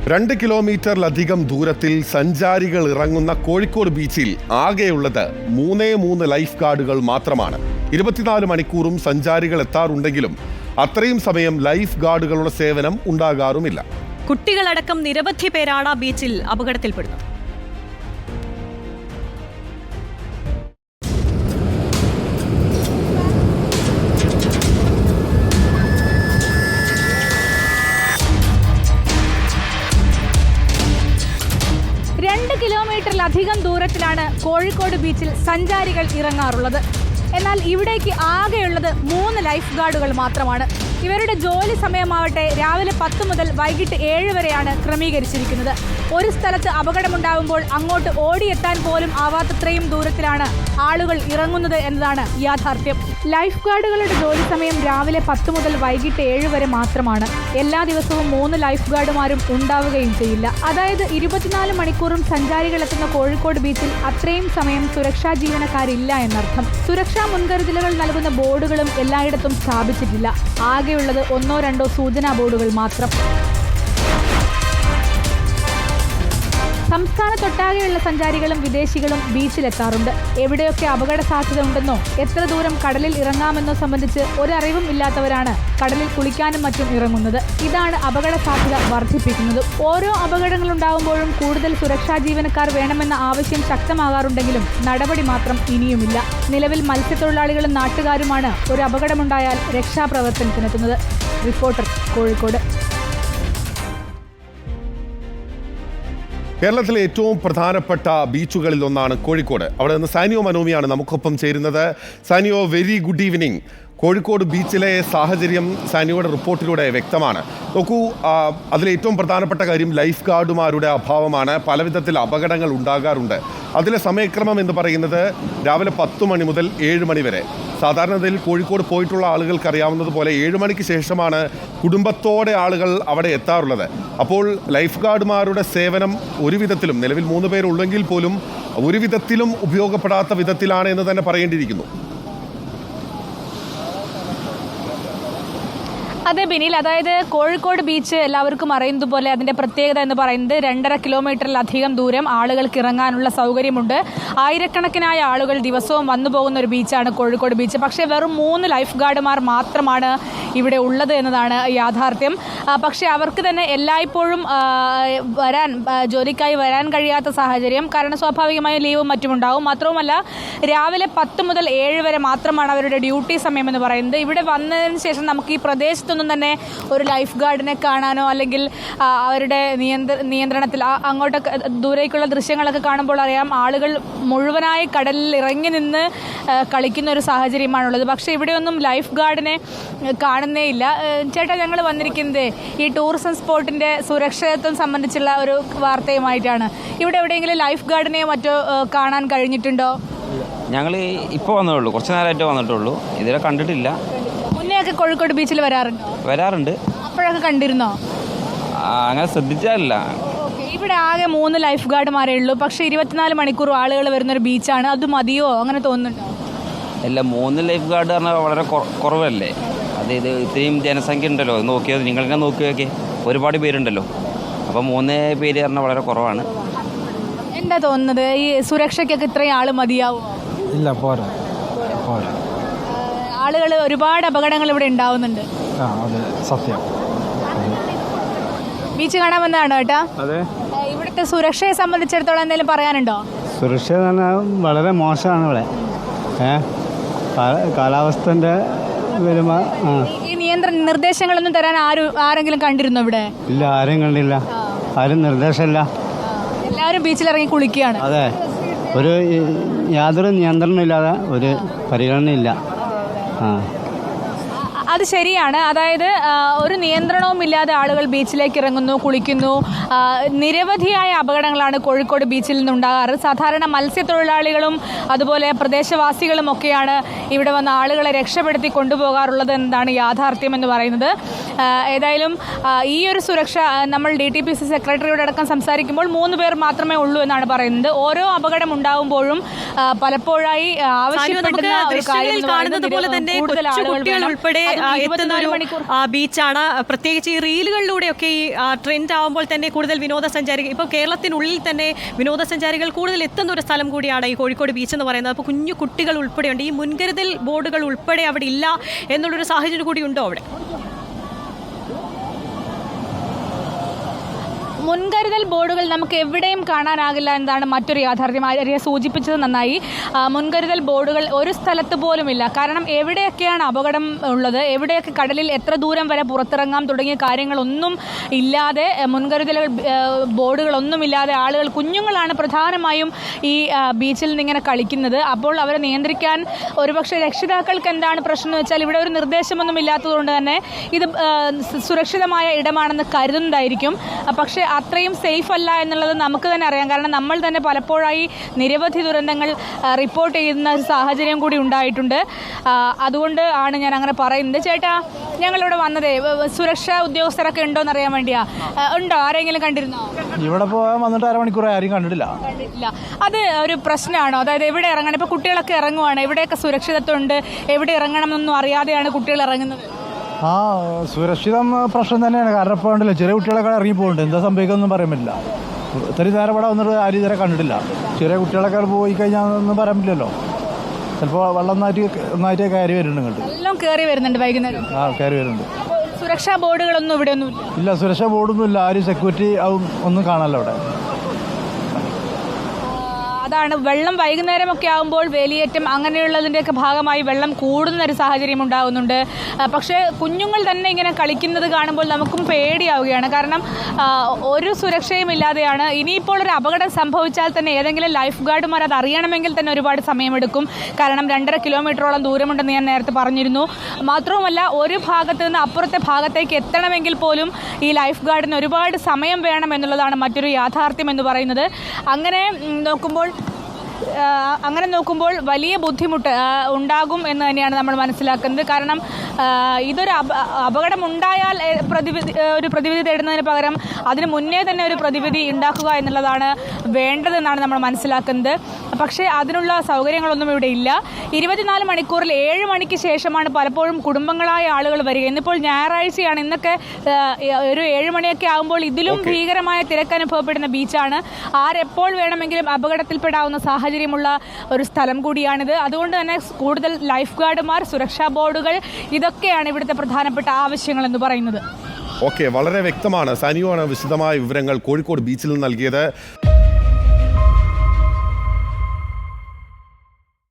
2 കിലോമീറ്ററിലധികം ദൂരത്തിൽ സഞ്ചാരികൾ ഇറങ്ങുന്ന കോഴിക്കോട് ബീച്ചിൽ ആകെയുള്ളത് 3 ലൈഫ് ഗാർഡുകൾ മാത്രമാണ്. 24 മണിക്കൂറും സഞ്ചാരികൾ എത്താറുണ്ടെങ്കിലും അത്രയും സമയം ലൈഫ് ഗാർഡുകളുടെ സേവനം ഉണ്ടാകാറുമില്ല. കുട്ടികളടക്കം നിരവധി പേരാണ് ബീച്ചിൽ അപകടത്തിൽപ്പെടുന്നത്. കിലോമീറ്ററിലധികം ദൂരത്തിലാണ് കോഴിക്കോട് ബീച്ചിൽ സഞ്ചാരികൾ ഇറങ്ങാറുള്ളത്. എന്നാൽ ഇവിടേക്ക് ആകെയുള്ളത് 3 ലൈഫ് ഗാർഡുകൾ മാത്രമാണ്. ഇവരുടെ ജോലി സമയമാവട്ടെ രാവിലെ 10 മുതൽ വൈകിട്ട് 7 വരെയാണ് ക്രമീകരിച്ചിരിക്കുന്നത്. ഒരു സ്ഥലത്ത് അപകടമുണ്ടാകുമ്പോൾ അങ്ങോട്ട് ഓടിയെത്താൻ പോലും ആവാത്തത്രയും ദൂരത്തിലാണ് ആളുകൾ ഇറങ്ങുന്നത് എന്നതാണ് യാഥാർത്ഥ്യം. ലൈഫ് ഗാർഡുകളുടെ ജോലി സമയം രാവിലെ 10 മുതൽ വൈകിട്ട് 7 വരെ മാത്രമാണ്. എല്ലാ ദിവസവും 3 ലൈഫ് ഗാർഡുമാരും ഉണ്ടാവുകയും ചെയ്യില്ല. അതായത് 24 മണിക്കൂറും സഞ്ചാരികൾ എത്തുന്ന കോഴിക്കോട് ബീച്ചിൽ അത്രയും സമയം സുരക്ഷാ ജീവനക്കാരില്ല എന്നർത്ഥം. സുരക്ഷാ മുൻകരുതലുകൾ നൽകുന്ന ബോർഡുകളും എല്ലായിടത്തും സ്ഥാപിച്ചിട്ടില്ല. ആകെയുള്ളത് 1-2 സൂചനാ ബോർഡുകൾ മാത്രം. സംസ്ഥാനത്തൊട്ടാകെയുള്ള സഞ്ചാരികളും വിദേശികളും ബീച്ചിലെത്താറുണ്ട്. എവിടെയൊക്കെ അപകട സാധ്യത ഉണ്ടെന്നോ എത്ര ദൂരം കടലിൽ ഇറങ്ങാമെന്നോ സംബന്ധിച്ച് ഒരറിവും ഇല്ലാത്തവരാണ് കടലിൽ കുളിക്കാനും മറ്റും ഇറങ്ങുന്നത്. ഇതാണ് അപകട സാധ്യത വർദ്ധിപ്പിക്കുന്നത്. ഓരോ അപകടങ്ങളുണ്ടാകുമ്പോഴും കൂടുതൽ സുരക്ഷാ ജീവനക്കാർ വേണമെന്ന ആവശ്യം ശക്തമാകാറുണ്ടെങ്കിലും നടപടി മാത്രം ഇനിയുമില്ല. നിലവിൽ മത്സ്യത്തൊഴിലാളികളും നാട്ടുകാരുമാണ് ഒരു അപകടമുണ്ടായാൽ രക്ഷാപ്രവർത്തനത്തിനെത്തുന്നത്. റിപ്പോർട്ടർ, കോഴിക്കോട്. കേരളത്തിലെ ഏറ്റവും പ്രധാനപ്പെട്ട ബീച്ചുകളിൽ ഒന്നാണ് കോഴിക്കോട്. അവിടെ നിന്ന് സാനിയോ മനോമിയാണ് നമുക്കൊപ്പം ചേരുന്നത്. Saniyo, very good evening. Kozhikode ബീച്ചിലെ സാഹചര്യം സാനിയോയുടെ റിപ്പോർട്ടിലൂടെ വ്യക്തമാണ്. നോക്കൂ, അതിലേറ്റവും പ്രധാനപ്പെട്ട കാര്യം ലൈഫ് ഗാർഡുമാരുടെ അഭാവമാണ്. പല വിധത്തിൽ അപകടങ്ങൾ ഉണ്ടാകാറുണ്ട്. അതിലെ സമയക്രമം എന്ന് പറയുന്നത് രാവിലെ 10 മണി മുതൽ 7 മണി വരെ. സാധാരണയിൽ കോഴിക്കോട് പോയിട്ടുള്ള ആളുകൾക്ക് അറിയാവുന്നതുപോലെ 7 മണിക്ക് ശേഷമാണ് കുടുംബത്തോടെ ആളുകൾ അവിടെ എത്താറുള്ളത്. അപ്പോൾ ലൈഫ് ഗാർഡുമാരുടെ സേവനം ഒരു വിധത്തിലും, നിലവിൽ 3 പേരുള്ളെങ്കിൽ പോലും ഒരു വിധത്തിലും ഉപയോഗപ്പെടാത്ത വിധത്തിലാണ് എന്ന് തന്നെ പറയേണ്ടിയിരിക്കുന്നു. അതെ ബിനിൽ, അതായത് കോഴിക്കോട് ബീച്ച് എല്ലാവർക്കും അറിയുന്നത് പോലെ അതിൻ്റെ പ്രത്യേകത എന്ന് പറയുന്നത് 2.5 കിലോമീറ്ററിലധികം ദൂരം ആളുകൾക്ക് ഇറങ്ങാനുള്ള സൗകര്യമുണ്ട്. ആയിരക്കണക്കിനായ ആളുകൾ ദിവസവും വന്നു പോകുന്ന ഒരു ബീച്ചാണ് കോഴിക്കോട് ബീച്ച്. പക്ഷേ വെറും 3 ലൈഫ് ഗാർഡുമാർ മാത്രമാണ് ഇവിടെ ഉള്ളത് എന്നതാണ് യാഥാർത്ഥ്യം. പക്ഷേ അവർക്ക് തന്നെ എല്ലായ്പ്പോഴും ജോലിക്കായി വരാൻ കഴിയാത്ത സാഹചര്യം. കാരണം സ്വാഭാവികമായും ലീവും മറ്റുമുണ്ടാവും. മാത്രവുമല്ല രാവിലെ 10 മുതൽ 7 വരെ മാത്രമാണ് അവരുടെ ഡ്യൂട്ടി സമയം എന്ന് പറയുന്നത്. ഇവിടെ വന്നതിന് ശേഷം നമുക്ക് ഈ പ്രദേശത്തൊന്നും തന്നെ ഒരു ലൈഫ് ഗാർഡിനെ കാണാനോ അല്ലെങ്കിൽ അവരുടെ നിയന്ത്രണത്തിൽ അങ്ങോട്ടൊക്കെ ദൂരേക്കുള്ള ദൃശ്യങ്ങളൊക്കെ കാണുമ്പോൾ അറിയാം ആളുകൾ മുഴുവനായി കടലിൽ ഇറങ്ങി നിന്ന് കളിക്കുന്ന ഒരു സാഹചര്യമാണുള്ളത്. പക്ഷേ ഇവിടെയൊന്നും ലൈഫ് ഗാർഡിനെ കാണുന്നേ ഇല്ല. ചേട്ടാ, ഞങ്ങൾ വന്നിരിക്കുന്നത് ഈ ടൂറിസം സ്പോട്ടിൻ്റെ സുരക്ഷിതത്വം സംബന്ധിച്ചുള്ള ഒരു വാർത്തയുമായിട്ടാണ്. ഇവിടെ എവിടെയെങ്കിലും ലൈഫ് ഗാർഡിനെയോ മറ്റോ കാണാൻ കഴിഞ്ഞിട്ടുണ്ടോ? ഞങ്ങൾ ഇപ്പോൾ വന്നേ കുറച്ച് നേരമായിട്ട് വന്നിട്ടുള്ളൂ. ഇതുവരെ കണ്ടിട്ടില്ല. മുന്നെയൊക്കെ കോഴിക്കോട് ബീച്ചിൽ വരാറുണ്ട്. അപ്പോഴൊക്കെ കണ്ടിരുന്നോ? അങ്ങനെ ശ്രദ്ധിച്ചാലില്ല. ഇവിടെ ആകെ 3 ലൈഫ് ഗാർഡുമാരേ ഉള്ളൂ. പക്ഷേ 24 മണിക്കൂർ ആളുകൾ വരുന്നൊരു ബീച്ചാണ്. അത് മതിയോ? അങ്ങനെ തോന്നുന്നുണ്ടോ? അല്ല, 3 ലൈഫ് ഗാർഡ് പറഞ്ഞാൽ വളരെ കുറവല്ലേ. അതായത് ഇത്രയും ജനസംഖ്യ ഉണ്ടല്ലോ, നോക്കിയത് നിങ്ങളിങ്ങനെ നോക്കിയൊക്കെ ഒരുപാട് പേരുണ്ടല്ലോ. അപ്പോൾ 3 പേര് പറഞ്ഞാൽ വളരെ കുറവാണ്. എന്താ തോന്നുന്നത്, ഈ സുരക്ഷയ്ക്കൊക്കെ ഇത്രയും ആൾ മതിയാവും? ഇല്ല, പോരാ. ആളുകൾ ഒരുപാട് അപകടങ്ങൾ ഇവിടെ ഉണ്ടാവുന്നുണ്ട്. സത്യം. ബീച്ച് കാണാൻ വന്നതാണോ ഏട്ടാ? അതെ. ഇവിടുത്തെ സുരക്ഷയെ സംബന്ധിച്ചിടത്തോളം എന്തെങ്കിലും പറയാനുണ്ടോ? സുരക്ഷ വളരെ മോശമാണ് ഇവിടെ. കാലാവസ്ഥൻ്റെ ഈ നിർദ്ദേശങ്ങളൊന്നും തരാൻ ആരെങ്കിലും കണ്ടിരുന്നോ ഇവിടെ? ഇല്ല, ആരും കണ്ടില്ല. ആരും നിർദ്ദേശമില്ല. എല്ലാവരും ബീച്ചിലിറങ്ങി കുളിക്കുകയാണ്. അതെ, യാതൊരു നിയന്ത്രണമില്ലാതെ ഒരു പരിഗണനയില്ല. അത് ശരിയാണ്. അതായത് ഒരു നിയന്ത്രണവും ഇല്ലാതെ ആളുകൾ ബീച്ചിലേക്ക് ഇറങ്ങുന്നു, കുളിക്കുന്നു. നിരവധിയായ അപകടങ്ങളാണ് കോഴിക്കോട് ബീച്ചിൽ നിന്നുണ്ടാകാറ്. സാധാരണ മത്സ്യത്തൊഴിലാളികളും അതുപോലെ പ്രദേശവാസികളും ഒക്കെയാണ് ഇവിടെ വന്ന ആളുകളെ രക്ഷപ്പെടുത്തി കൊണ്ടുപോകാറുള്ളത് എന്നതാണ് യാഥാർത്ഥ്യം എന്ന് പറയുന്നത്. ഏതായാലും ഈ ഒരു സുരക്ഷ നമ്മൾ DTPC സെക്രട്ടറിയോട് അടക്കം സംസാരിക്കുമ്പോൾ 3 പേർ മാത്രമേ ഉള്ളൂ എന്നാണ് പറയുന്നത്. ഓരോ അപകടം ഉണ്ടാകുമ്പോഴും പലപ്പോഴായി ആവശ്യപ്പെടുന്ന ഒരു കാര്യം കാണുന്നത് പോലെ തന്നെ കൊച്ചുകുട്ടികൾ ഉൾപ്പെടെ എത്തുന്ന ഒരു ബീച്ചാണ്. പ്രത്യേകിച്ച് ഈ റീലുകളിലൂടെയൊക്കെ ഈ ട്രെൻഡ് ആവുമ്പോൾ തന്നെ കൂടുതൽ വിനോദസഞ്ചാരികൾ, ഇപ്പോൾ കേരളത്തിനുള്ളിൽ തന്നെ വിനോദസഞ്ചാരികൾ കൂടുതൽ എത്തുന്ന ഒരു സ്ഥലം കൂടിയാണ് ഈ കോഴിക്കോട് ബീച്ച് എന്ന് പറയുന്നത്. അപ്പോൾ കുഞ്ഞു കുട്ടികൾ ഉൾപ്പെടെയുണ്ട്. ഈ മുൻകരുതൽ ബോർഡുകൾ ഉൾപ്പെടെ അവിടെ ഇല്ല എന്നുള്ളൊരു സാഹചര്യം കൂടി ഉണ്ടോ അവിടെ? മുൻകരുതൽ ബോർഡുകൾ നമുക്ക് എവിടെയും കാണാനാകില്ല എന്നതാണ് മറ്റൊരു യാഥാർത്ഥ്യം. ആര്യ സൂചിപ്പിച്ചത് നന്നായി. മുൻകരുതൽ ബോർഡുകൾ ഒരു സ്ഥലത്ത് പോലുമില്ല. കാരണം എവിടെയൊക്കെയാണ് അപകടം ഉള്ളത്, എവിടെയൊക്കെ കടലിൽ എത്ര ദൂരം വരെ പുറത്തിറങ്ങാം തുടങ്ങിയ കാര്യങ്ങളൊന്നും ഇല്ലാതെ, മുൻകരുതൽ ബോർഡുകളൊന്നുമില്ലാതെ ആളുകൾ, കുഞ്ഞുങ്ങളാണ് പ്രധാനമായും ഈ ബീച്ചിൽ നിന്നിങ്ങനെ കളിക്കുന്നത്. അപ്പോൾ അവരെ നിയന്ത്രിക്കാൻ ഒരുപക്ഷെ രക്ഷിതാക്കൾക്ക് എന്താണ് പ്രശ്നം എന്ന് വെച്ചാൽ ഇവിടെ ഒരു നിർദ്ദേശമൊന്നും ഇല്ലാത്തതുകൊണ്ട് തന്നെ ഇത് സുരക്ഷിതമായ ഇടമാണെന്ന് കരുതുന്നതായിരിക്കും. പക്ഷേ അത്രയും സേഫ് അല്ല എന്നുള്ളത് നമുക്ക് തന്നെ അറിയാം. കാരണം നമ്മൾ തന്നെ പലപ്പോഴായി നിരവധി ദുരന്തങ്ങൾ റിപ്പോർട്ട് ചെയ്യുന്ന ഒരു സാഹചര്യം കൂടി ഉണ്ടായിട്ടുണ്ട്. അതുകൊണ്ട് ആണ് ഞാൻ അങ്ങനെ പറയുന്നത്. ചേട്ടാ, ഞങ്ങളിവിടെ വന്നതേ സുരക്ഷാ ഉദ്യോഗസ്ഥരൊക്കെ ഉണ്ടോ എന്നറിയാൻ വേണ്ടിയാ. ഉണ്ടോ? ആരെങ്കിലും കണ്ടിരുന്നോ? ഇവിടെ പോകാൻ വന്നിട്ട് അരമണിക്കൂർ ആരും കണ്ടിട്ടില്ല. അത് ഒരു പ്രശ്നമാണോ? അതായത് എവിടെ ഇറങ്ങണം? ഇപ്പോൾ കുട്ടികളൊക്കെ ഇറങ്ങുവാണ്, എവിടെയൊക്കെ സുരക്ഷിതത്വം ഉണ്ട്, എവിടെ ഇറങ്ങണം എന്നൊന്നും അറിയാതെയാണ് കുട്ടികൾ ഇറങ്ങുന്നത്. ആ, സുരക്ഷിതം പ്രശ്നം തന്നെയാണ്. കാരണം ഇപ്പോൾ ഉണ്ടല്ലോ, ചെറിയ കുട്ടികളൊക്കെ ഇറങ്ങി പോകുന്നുണ്ട്. എന്താ സംഭവിക്കുന്നൊന്നും പറയാൻ പറ്റില്ല. ഇത്രയും നേരം ഇവിടെ വന്നിട്ട് ആരും ഇതുവരെ കണ്ടിട്ടില്ല. ചെറിയ കുട്ടികളൊക്കെ പോയി കഴിഞ്ഞാൽ ഒന്നും പറയാൻ പറ്റില്ലല്ലോ. ചിലപ്പോൾ വെള്ളം ഒന്നായിട്ട് കയറി വരുന്നുണ്ട് ഇങ്ങോട്ട്. എല്ലാം കയറി വരുന്നുണ്ട് വൈകുന്നേരം. ആ, കയറി വരുന്നുണ്ട്. സുരക്ഷാ ബോർഡുകളൊന്നും ഇവിടെ ഒന്നും ഇല്ല, സുരക്ഷാ ബോർഡൊന്നും ഇല്ല. ആരും സെക്യൂരിറ്റി ഒന്നും കാണാമല്ലോ അവിടെ. അതാണ് വെള്ളം വൈകുന്നേരമൊക്കെ ആകുമ്പോൾ വേലിയേറ്റം അങ്ങനെയുള്ളതിൻ്റെയൊക്കെ ഭാഗമായി വെള്ളം കൂടുന്ന ഒരു സാഹചര്യം ഉണ്ടാകുന്നുണ്ട്. പക്ഷേ കുഞ്ഞുങ്ങൾ തന്നെ ഇങ്ങനെ കളിക്കുന്നത് കാണുമ്പോൾ നമുക്കും പേടിയാവുകയാണ്. കാരണം ഒരു സുരക്ഷയും ഇല്ലാതെയാണ്. ഇനിയിപ്പോൾ ഒരു അപകടം സംഭവിച്ചാൽ തന്നെ ഏതെങ്കിലും ലൈഫ് ഗാർഡുമാർ അത് അറിയണമെങ്കിൽ തന്നെ ഒരുപാട് സമയമെടുക്കും. കാരണം 2.5 കിലോമീറ്ററോളം ദൂരമുണ്ടെന്ന് ഞാൻ നേരത്തെ പറഞ്ഞിരുന്നു. മാത്രവുമല്ല, ഒരു ഭാഗത്ത് നിന്ന് അപ്പുറത്തെ ഭാഗത്തേക്ക് എത്തണമെങ്കിൽ പോലും ഈ ലൈഫ് ഗാർഡിന് ഒരുപാട് സമയം വേണം എന്നുള്ളതാണ് മറ്റൊരു യാഥാർത്ഥ്യം എന്ന് പറയുന്നത്. അങ്ങനെ നോക്കുമ്പോൾ വലിയ ബുദ്ധിമുട്ട് ഉണ്ടാകും എന്ന് തന്നെയാണ് നമ്മൾ മനസ്സിലാക്കുന്നത്. കാരണം ഇതൊരു അപകടം ഉണ്ടായാൽ ഒരു പ്രതിവിധി തേടുന്നതിന് പകരം അതിന് മുന്നേ തന്നെ ഒരു പ്രതിവിധി ഉണ്ടാക്കുക എന്നുള്ളതാണ് വേണ്ടതെന്നാണ് നമ്മൾ മനസ്സിലാക്കുന്നത്. പക്ഷേ അതിനുള്ള സൗകര്യങ്ങളൊന്നും ഇവിടെ ഇല്ല. 24 മണിക്കൂറിൽ 7 മണിക്ക് ശേഷമാണ് പലപ്പോഴും കുടുംബങ്ങളായ ആളുകൾ വരിക. ഇന്നിപ്പോൾ ഞായറാഴ്ചയാണ്. ഇന്നൊക്കെ ഒരു 7 മണിയൊക്കെ ആകുമ്പോൾ ഇതിലും ഭീകരമായ തിരക്കനുഭവപ്പെടുന്ന ബീച്ചാണ്. ആരെപ്പോൾ വേണമെങ്കിലും അപകടത്തിൽപ്പെടാവുന്ന സാഹചര്യമുള്ള ഒരു സ്ഥലം കൂടിയാണിത്. അതുകൊണ്ട് തന്നെ കൂടുതൽ ലൈഫ് ഗാർഡുമാർ, സുരക്ഷാ ബോർഡുകൾ, ഇതൊക്കെയാണ് ഇവിടുത്തെ പ്രധാനപ്പെട്ട ആവശ്യങ്ങൾ എന്ന് പറയുന്നത്. ഓക്കെ, വളരെ വ്യക്തമാണ്. സാനിയോ ആണ് വിശദമായ വിവരങ്ങൾ കോഴിക്കോട് ബീച്ചിൽ നിന്ന് നൽകിയത്.